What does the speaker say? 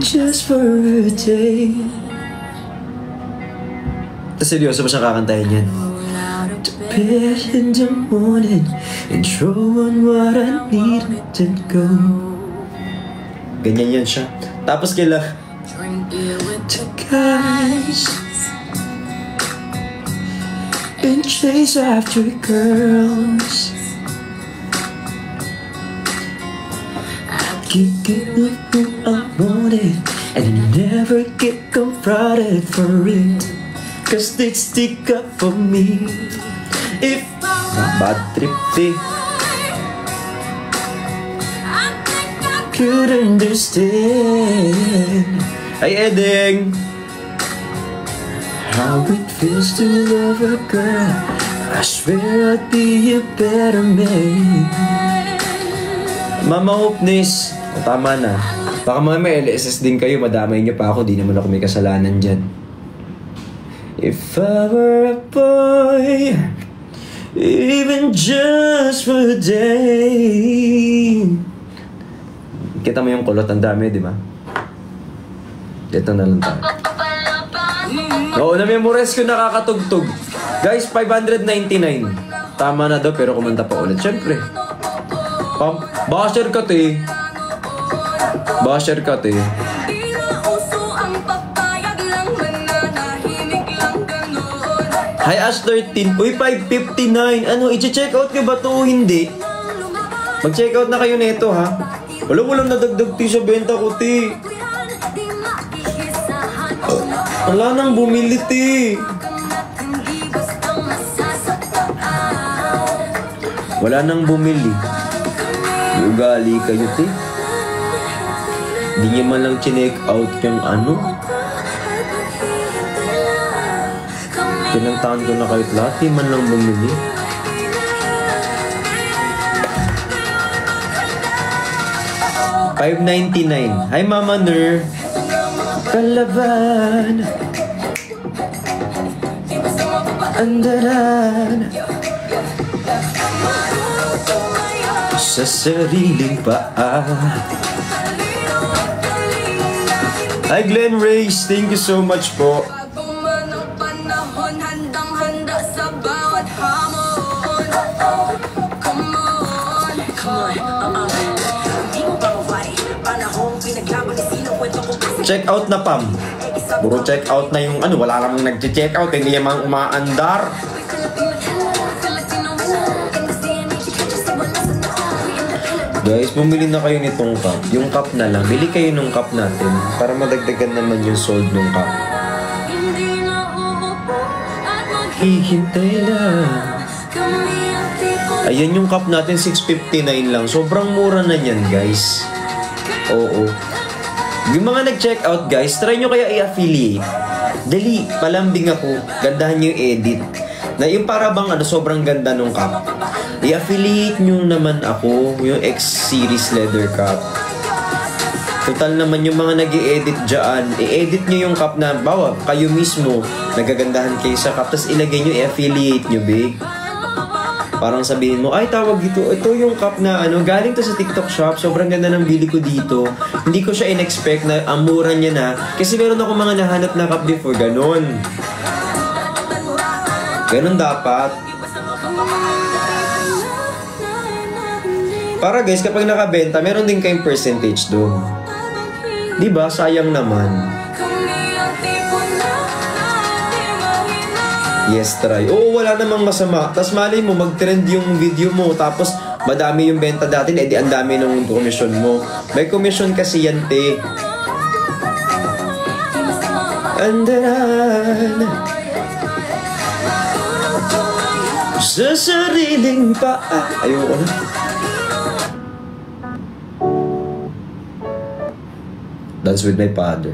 just for a day. Tapos seryoso ba siya kakantahin yan? To bed in the morning and throw on what I need and go. Ganyan yan siya. Tapos kailan to guys and chase after girls. Get up who I wanted and never get confronted for it. Cause they'd stick up for me. If bad trip day could understand. Ay Edeng, how it feels to love a girl. I swear I'd be a better man. Mama Hopness, tama na. Baka mga may LSS din kayo, madamay niyo pa ako, di naman ako may kasalanan dyan. If I were a boy, even just for a day. Kita mo yung kulot, ang dami, di ba? Ito na lang tayo. Oo, na-memorize ko nakakatugtog. Guys, 599. Tama na daw, pero kumanta pa ulit. Siyempre. Basher ka, te. Basher ka, te. Hi, Ash 13. Uy, 559. Ano, i-check out nyo ba ito o hindi? Mag-check out na kayo nito, ha? Walang nadagdag ti sa benta ko, ti. Wala nang bumili, ti. Wala nang bumili. Ugali kayo, ti. Hindi nyo man lang chinek out yung ano. Pinantahan ko na kahit lahat, di man lang bumili. $5.99. Hi, Mama Ner. Kalaban. Andaran. Sa sariling paa. Hi, Glenn Reyes. Thank you so much po. Check out na, Pam. Puro check out na yung ano, wala namang nag-check out, hindi namang umaandar. Guys, bumili na kayo nitong cup. Yung cup na lang, bili kayo ng cup natin para madagdagan naman yung sold ng cup. Hihintay lang. Ayan yung cup natin, $6.59 lang. Sobrang mura na yan, guys. Oo. Yung mga nag-check out, guys, try nyo kaya i-affiliate. Dali, palambing ako. Gandahan nyo yung edit. Na yung para bang ano, sobrang ganda nung cup. I-affiliate nyo naman ako, yung X-Series leather cup. Total naman yung mga nag-i-edit dyan, i-edit nyo yung cup na, bawa, kayo mismo, nagagandahan kayo sa cup, tapos ilagay nyo, i-affiliate nyo, big. Parang sabihin mo, ay tawag dito, ito yung cup na ano, galing to sa TikTok shop, sobrang ganda ng bili ko dito. Hindi ko siya in-expect na ang mura niya na, kasi meron ako mga nahanap na cup before, ganon. Ganon dapat. Para guys, kapag nakabenta, meron din kayong percentage doon. Diba? Sayang naman. Yes, try. Oo, wala namang masama. Tapos mali mo, mag-trend yung video mo. Tapos madami yung benta dati, edi ang dami ng commission mo. May commission kasi yan, te. Andaran sa sariling paa. Ayoko na. Dance with my father.